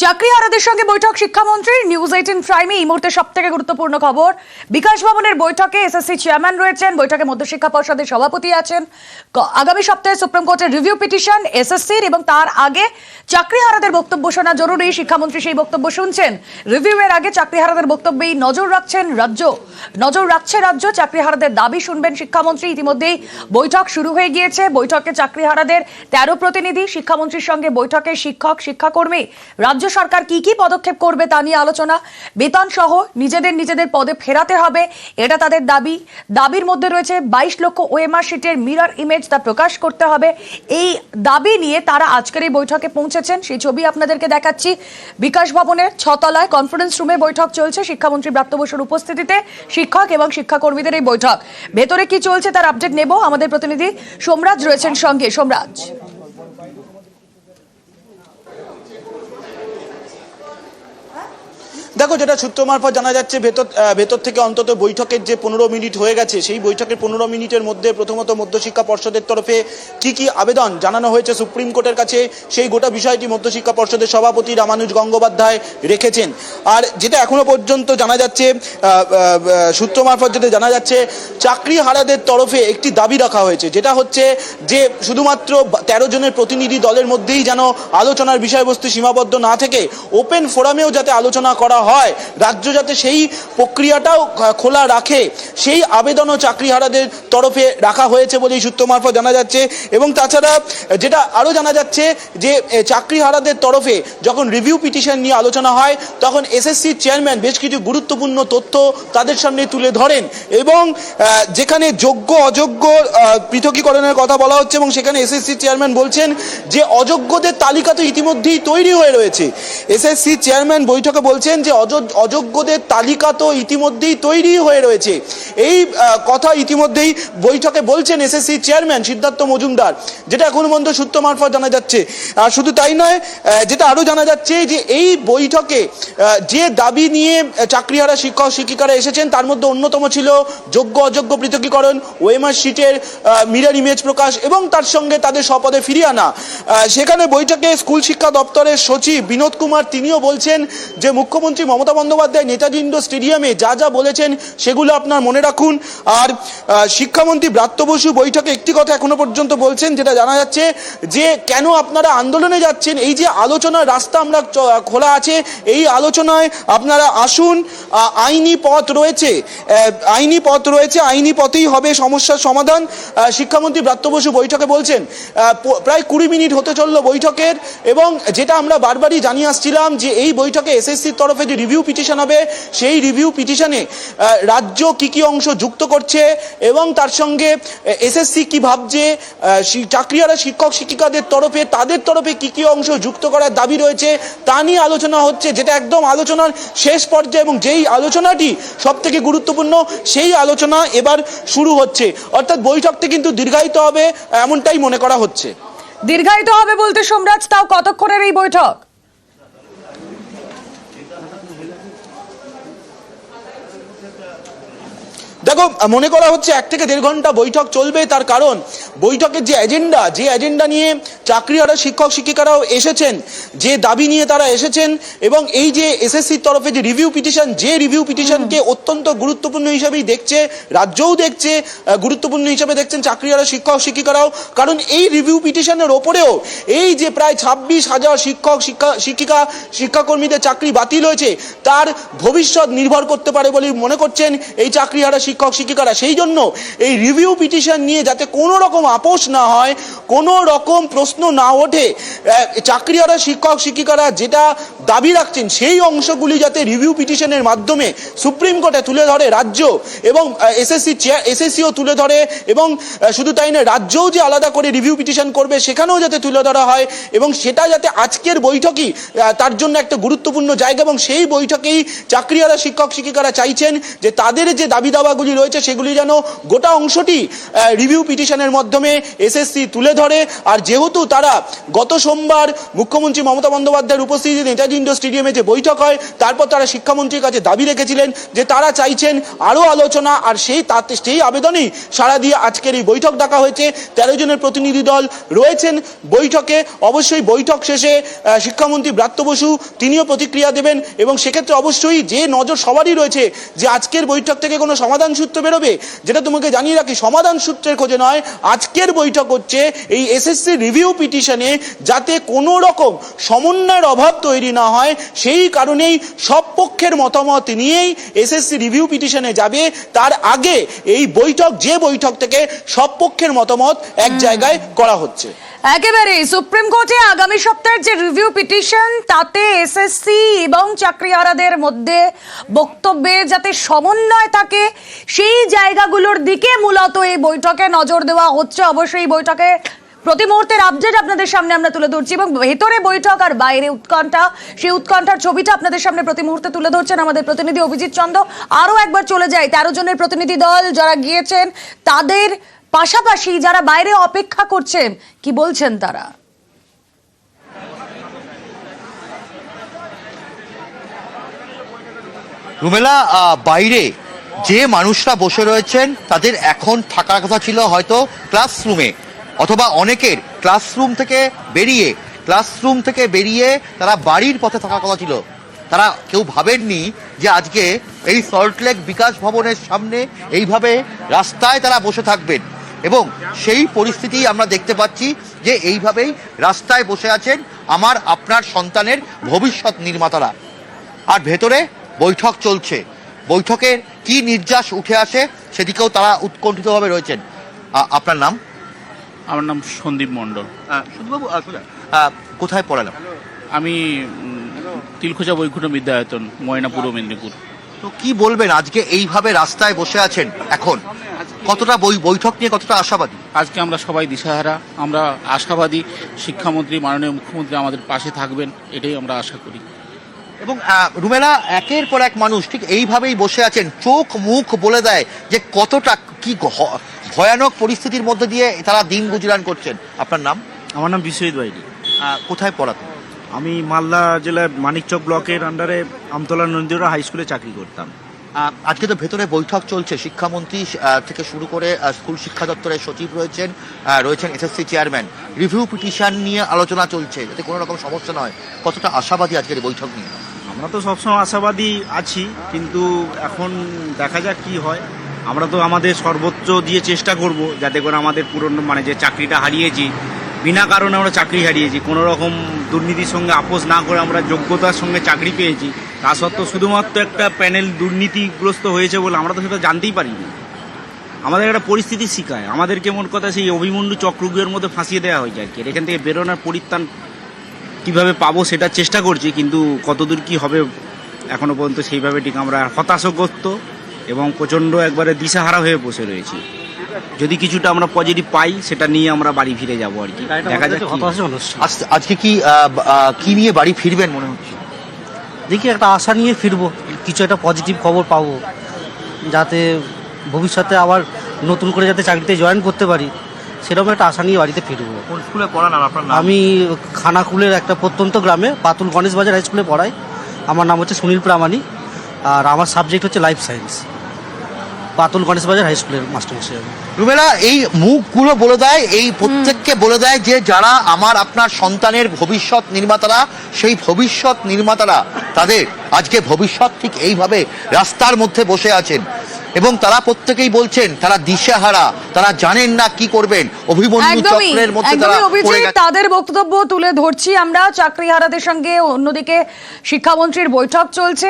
চাকরিহারাদের সঙ্গে বৈঠক শিক্ষামন্ত্রী। নিউজ 18 প্রাইমে এই মুহূর্তে সবথেকে গুরুত্বপূর্ণ খবর। বিকাশ ভবনের বৈঠকে এসএসসি চেয়ারম্যান রয়েছেন, বৈঠকে মধ্যশিক্ষা পর্ষদের সভাপতি আছেন। আগামী সপ্তাহে সুপ্রিম কোর্টের রিভিউ পিটিশন এসএসসির, এবং তার আগে চাকরিহারাদের বক্তব্য শোনা জরুরি। শিক্ষামন্ত্রী সেই বক্তব্য শুনছেন। রিভিউয়ের আগে চাকরিহারাদের বক্তব্যেই নজর রাখছে রাজ্য। চাকরিহারাদের দাবি শুনবেন শিক্ষামন্ত্রী। ইতিমধ্যেই বৈঠক শুরু হয়ে গিয়েছে। বৈঠকে চাকরিহারাদের 13 প্রতিনিধি। শিক্ষামন্ত্রীর সঙ্গে বৈঠকে শিক্ষক শিক্ষাকর্মী। রাজ্য সরকার কি কি পদক্ষেপ করবে তা নিয়ে আলোচনা। বেতন সহ নিজেদের পদে ফেরাতে হবে, এটা তাদের দাবি। দাবির মধ্যে রয়েছে 22 লক্ষ ওএমআর শিটের মিরর ইমেজ, তা প্রকাশ করতে হবে। এই দাবি নিয়ে তারা আজকের এই বৈঠকে পৌঁছেছেন। সেই ছবি আপনাদেরকে দেখাচ্ছি। বিকাশ ভবনের 6 তলায় কনফারেন্স রুমে বৈঠক চলছে। শিক্ষামন্ত্রী ব্রাত্য বসুর উপস্থিতিতে শিক্ষক এবং শিক্ষাকর্মীদের এই বৈঠক। ভেতরে কি চলছে তার আপডেট নেব। আমাদের প্রতিনিধি সোমরাজ রয়েছেন সঙ্গে। সোমরাজ, দেখো, যেটা সূত্র মারফত জানা যাচ্ছে, ভেতর থেকে অন্তত বৈঠকের যে 15 মিনিট হয়ে গেছে, সেই বৈঠকের 15 মিনিটের মধ্যে প্রথমত মধ্যশিক্ষা পর্ষদের তরফে কি কি আবেদন জানানো হয়েছে সুপ্রিম কোর্টের কাছে, সেই গোটা বিষয়টি মধ্যশিক্ষা পর্ষদের সভাপতি রামানুজ গঙ্গোপাধ্যায় রেখেছেন। আর যেটা এখনো পর্যন্ত জানা যাচ্ছে, সূত্র মারফত যেটা জানা যাচ্ছে, চাকরিহারাদের তরফে একটি দাবি রাখা হয়েছে, যেটা হচ্ছে যে শুধুমাত্র 13 জনের প্রতিনিধি দলের মধ্যেই যেন আলোচনার বিষয়বস্তু সীমাবদ্ধ না থেকে ওপেন ফোরামেও যাতে আলোচনা করা হয়, রাজ্য যাতে সেই প্রক্রিয়াটাও খোলা রাখে, সেই আবেদনও চাকরিহারাদের তরফে রাখা হয়েছে বলেই সূত্র মারফত জানা যাচ্ছে। এবং তাছাড়া যেটা আরও জানা যাচ্ছে যে চাকরিহারাদের তরফে যখন রিভিউ পিটিশন নিয়ে আলোচনা হয়, তখন এসএসসির চেয়ারম্যান বেশ কিছু গুরুত্বপূর্ণ তথ্য তাদের সামনে তুলে ধরেন, এবং যেখানে যোগ্য অযোগ্য পৃথকীকরণের কথা বলা হচ্ছে, এবং সেখানে এসএসসির চেয়ারম্যান বলছেন যে অযোগ্যদের তালিকা তো ইতিমধ্যেই তৈরি হয়ে রয়েছে। এসএসসির চেয়ারম্যান বৈঠকে বলছেন যে অযোগ্যদের তালিকা তো ইতিমধ্যেই তৈরি হয়ে রয়েছে। এই কথা ইতিমধ্যেই বৈঠকে বলছেন এসএসসি চেয়ারম্যান সিদ্ধার্থ মজুমদার, যেটা এখনো পর্যন্ত সূত্র মারফত জানা যাচ্ছে। আর শুধু তাই নয়, যেটা আরও জানা যাচ্ছে যে এই বৈঠকে যে দাবি নিয়ে চাকরিহারা শিক্ষক শিক্ষিকারা এসেছেন, তার মধ্যে অন্যতম ছিল যোগ্য অযোগ্য পৃথকীকরণ, ওএমআর শিটের মিরর ইমেজ প্রকাশ, এবং তার সঙ্গে তাদের স্বপদে ফিরিয়ে আনা। সেখানে বৈঠকে স্কুল শিক্ষা দপ্তরের সচিব বিনোদ কুমার তিনিও বলছেন যে মুখ্যমন্ত্রী মমতা বন্দ্যোপাধ্যায় নেতাজি ইন্ডোর স্টেডিয়ামে যা বলেছেন সেগুলো আপনার মনে রাখুন। আর শিক্ষামন্ত্রী ব্রাত্য বসু বৈঠকে একটি কথা এখনো পর্যন্ত বলছেন, যেটা জানা যাচ্ছে যে কেন আপনারা আন্দোলনে যাচ্ছেন, এই যে আলোচনার রাস্তা আমরা খোলা আছে, এই আলোচনায় আপনারা আসুন। আইনি পথ রয়েছে, আইনি পথেই হবে সমস্যার সমাধান। শিক্ষামন্ত্রী ব্রাত্য বসু বৈঠকে বলছেন। প্রায় 20 মিনিট হতে চলল বৈঠকের, এবং যেটা আমরা বারবারই জানিয়ে আসছিলাম যে এই বৈঠকে এসএসসির তরফে যে রিভিউ পিটিশন হবে, সেই রিভিউ পিটিশনে রাজ্য কি অংশ যুক্ত করছে, এবং তার সঙ্গে এসএসসি কি ভাবছে, চাকরিহারা শিক্ষক শিক্ষিকাদের তরফে তাদের তরফে কি অংশ যুক্ত করার দাবি রয়েছে, তা নিয়ে আলোচনা হচ্ছে, যেটা একদম আলোচনার শেষ পর্যায়ে, এবং যেই আলোচনাটি সব থেকে গুরুত্বপূর্ণ, সেই আলোচনা এবার শুরু হচ্ছে। অর্থাৎ বৈঠকটি কিন্তু দীর্ঘায়িত হবে, এমনটাই মনে করা হচ্ছে। দীর্ঘায়িত হবে বলতে সোমরাজ, তাও কতক্ষণের এই বৈঠক? দেখো, মনে করা হচ্ছে 1 থেকে 1.5 ঘন্টা বৈঠক চলবে। তার কারণ বৈঠকের যে এজেন্ডা নিয়ে চাকরিহারা শিক্ষক শিক্ষিকারাও এসেছেন, যে দাবি নিয়ে তারা এসেছেন, এবং এই যে এসএসসির তরফে যে রিভিউ পিটিশনকে অত্যন্ত গুরুত্বপূর্ণ হিসেবেই দেখছে, রাজ্যও দেখছে, গুরুত্বপূর্ণ হিসেবে দেখছেন চাকরিহারা শিক্ষক শিক্ষিকারাও। কারণ এই রিভিউ পিটিশনের ওপরেও এই যে প্রায় 26,000 শিক্ষাকর্মীদের চাকরি বাতিল হয়েছে, তার ভবিষ্যৎ নির্ভর করতে পারে বলে মনে করছেন এই চাকরিহারা শিক্ষক শিক্ষিকারা। সেই জন্য এই রিভিউ পিটিশন নিয়ে যাতে কোনো রকম আপোষ না হয়, কোনো রকম প্রশ্ন না ওঠে, চাকরিহারা শিক্ষক শিক্ষিকারা যেটা দাবি রাখছেন সেই অংশগুলি যাতে রিভিউ পিটিশনের মাধ্যমে সুপ্রিম কোর্টে তুলে ধরে রাজ্য, এবং এসএসসিও তুলে ধরে, এবং শুধু তাই না, রাজ্যও যে আলাদা করে রিভিউ পিটিশন করবে সেখানেও যাতে তুলে ধরা হয়, এবং সেটা যাতে আজকের বৈঠকই তার জন্য একটা গুরুত্বপূর্ণ জায়গা। এবং সেই বৈঠকেই চাকরিহারা শিক্ষক শিক্ষিকারা চাইছেন যে তাদের যে দাবি দাওয়াগুলি যেগুলি রয়েছে সেগুলি যেন গোটা অংশটি রিভিউ পিটিশনের মাধ্যমে এসএসসি তুলে ধরে। আর যেহেতু তারা গত সোমবার মুখ্যমন্ত্রী মমতা বন্দ্যোপাধ্যায়ের উপস্থিতিতে নেতাজি ইন্ডোর স্টেডিয়ামে যে বৈঠক হয়, তারপর তারা শিক্ষামন্ত্রীর কাছে দাবি রেখেছিলেন যে তারা চাইছেন আরও আলোচনা, আর সেই আবেদনেই সাড়া দিয়ে আজকের এই বৈঠক ডাকা হয়েছে। 13 জনের প্রতিনিধি দল রয়েছেন বৈঠকে। অবশ্যই বৈঠক শেষে শিক্ষামন্ত্রী ব্রাত্য বসু তিনিও প্রতিক্রিয়া দেবেন, এবং সেক্ষেত্রে অবশ্যই যে নজর সবারই রয়েছে যে আজকের বৈঠক থেকে কোনো সমাধান সূত্র বেরোবে। যেটা তোমাকে জানিয়ে রাখি, সমাধান সূত্রের খোঁজে নয়, আজকের বৈঠক হচ্ছে এই এসএসসি রিভিউ পিটিশনে যাতে কোনো রকম সমন্বয়ের অভাব তৈরি না হয়, সেই কারণেই সব পক্ষের মতামত নিয়েই এসএসসি রিভিউ পিটিশনে যাবে। তার আগে এই বৈঠক থেকে সব পক্ষের মতামত এক জায়গায় করা হচ্ছে। একেবারে সুপ্রিম কোর্টে আগামী সপ্তাহের যে রিভিউ পিটিশন, তাতে এসএসসি এবং চাকরিহারাদের মধ্যে বক্তব্যে যাতে সমন্বয় থাকে, সেই জায়গাগুলোর দিকে মূলত এই বৈঠকে নজর দেওয়া হচ্ছে। অবশ্যই এই বৈঠকে প্রতি মুহূর্তের আপডেট আপনাদের সামনে আমরা তুলে ধরছি, এবং ভেতরে বৈঠক আর বাইরে উৎকণ্ঠা, সেই উৎকণ্ঠার ছবিটা আপনাদের সামনে প্রতি মুহূর্তে তুলে ধরছেন আমাদের প্রতিনিধি অভিজিৎ চন্দ্র। আরও একবার চলে যায় 13 জনের প্রতিনিধি দল যারা গিয়েছেন, তাদের পাশাপাশি যারা বাইরে অপেক্ষা করছেন, কি বলছেন তারা। রুমেলা, বাইরে যে মানুষরা বসে রয়েছেন তাদের এখন থাকার কথা ছিল হয়তো ক্লাসরুমে, অথবা অনেকের ক্লাসরুম থেকে বেরিয়ে তারা বাড়ির পথে থাকার কথা ছিল। তারা কেউ ভাবেননি যে আজকে এই সল্টলেক বিকাশ ভবনের সামনে এইভাবে রাস্তায় তারা বসে থাকবেন, এবং সেই পরিস্থিতি আমরা দেখতে পাচ্ছি যে এইভাবেই রাস্তায় বসে আছেন আমার আপনার সন্তানের ভবিষ্যৎ নির্মাতারা। আর ভেতরে বৈঠক চলছে, বৈঠকের কি নির্যাস উঠে আসে সেদিকেও তারা উৎকণ্ঠিতভাবে রয়েছেন। আপনার নাম? আমার নাম সন্দীপ মণ্ডল। সুদীপবাবু, কোথায় পড়ালাম? আমি তিলখোজা বৈকুণ্ঠ বিদ্যায়তন, ময়না, পূর্ব মেদিনীপুর। তো কি বলবেন, আজকে এইভাবে রাস্তায় বসে আছেন, এখন কতটা বৈঠক নিয়ে কতটা আশাবাদী? আজকে আমরা সবাই দিশাহারা, আমরা আশাবাদী শিক্ষামন্ত্রী, মাননীয় মুখ্যমন্ত্রী আমাদের পাশে থাকবেন, এটাই আমরা আশা করি। এবং রুমেলা, একের পর এক মানুষ ঠিক এইভাবেই বসে আছেন, চোখ মুখ বলে দেয় যে কতটা কি ভয়ানক পরিস্থিতির মধ্যে দিয়ে তারা দিন গুজরান করছেন। আপনার নাম? আমার নাম বিশ্বজিৎ বাইরি। কোথায় পড়াতেন? আমি মালদা জেলার মানিকচক ব্লকের আন্ডারে আমতলা নন্দীরা হাই স্কুলে চাকরি করতাম। আজকে তো ভেতরে বৈঠক চলছে, শিক্ষামন্ত্রী থেকে শুরু করে স্কুল শিক্ষা দপ্তরের সচিব রয়েছেন এসএসসি চেয়ারম্যান, রিভিউ পিটিশন নিয়ে আলোচনা চলছে যাতে কোনো রকম সমস্যা নয়। কতটা আশাবাদী আজকের এই বৈঠক নিয়ে? আমরা তো সবসময় আশাবাদী আছি, কিন্তু এখন দেখা যাক কি হয়। আমরা তো আমাদের সর্বোচ্চ দিয়ে চেষ্টা করব যাতে করে আমাদের পুরনো যে চাকরিটা হারিয়েছি, বিনা কারণে আমরা চাকরি হারিয়েছি, কোনো রকম দুর্নীতির সঙ্গে আপোষ না করে আমরা যোগ্যতার সঙ্গে চাকরি পেয়েছি, তা সত্ত্বেও শুধুমাত্র একটা প্যানেল দুর্নীতিগ্রস্ত হয়েছে বলে আমরা তো সেটা জানতেই পারিনি। আমাদের একটা পরিস্থিতি শিখায়, আমাদেরকে মোট কথা সেই অভিমন্যু চক্রগুলোর মধ্যে ফাঁসিয়ে দেওয়া হয়েছে আর কি। এখান থেকে বেরোনোর পরিত্রাণ কীভাবে পাবো সেটা চেষ্টা করছি, কিন্তু কতদূর কি হবে এখনো পর্যন্ত সেইভাবে ঠিক আমরা হতাশাগ্রস্ত এবং প্রচণ্ড একবারে দিশাহারা হয়ে বসে রয়েছি। যদি কিছুটা আমরা পজিটিভ পাই সেটা নিয়ে আমরা বাড়ি ফিরে যাবো আর কি, দেখা যাক। আজকে কি নিয়ে বাড়ি ফিরবেন মনে হচ্ছে? দেখি একটা আশা নিয়ে ফিরবো, কিছু একটা পজিটিভ খবর পাবো, যাতে ভবিষ্যতে আবার নতুন করে যাতে চাকরিতে জয়েন করতে পারি, সেরকম একটা আশা নিয়ে বাড়িতে ফিরবো। কোন স্কুলে পড়ান আপনার নাম? আমি খানাকুলের একটা প্রত্যন্ত গ্রামে পাতুল গণেশ বাজার হাই স্কুলে পড়াই। আমার নাম হচ্ছে সুনীল প্রামাণিক, আর আমার সাবজেক্ট হচ্ছে লাইফ সায়েন্স। পাতুল গণেশ বাজার হাই স্কুলের মাস্টারমশাই। রুমেলা, এই মুখগুলো বলে দেয়, এই প্রত্যেককে বলে দেয় যে যারা আমার আপনার সন্তানের ভবিষ্যৎ নির্মাতারা, সেই ভবিষ্যৎ নির্মাতারা তাদের আজকে ভবিষ্যৎ ঠিক এইভাবে রাস্তার মধ্যে বসে আছেন, এবং তারা প্রত্যেকেই বলছেন তারা দিশেহারা, তারা জানেন না কি করবেন, অভিমন্যু চক্রের মধ্যে তারা পড়ে গেছেন। তাদের বক্তব্য তুলে ধরছি আমরা চাকরিহারাদের সঙ্গে। অন্যদিকে শিক্ষামন্ত্রীর বৈঠক চলছে।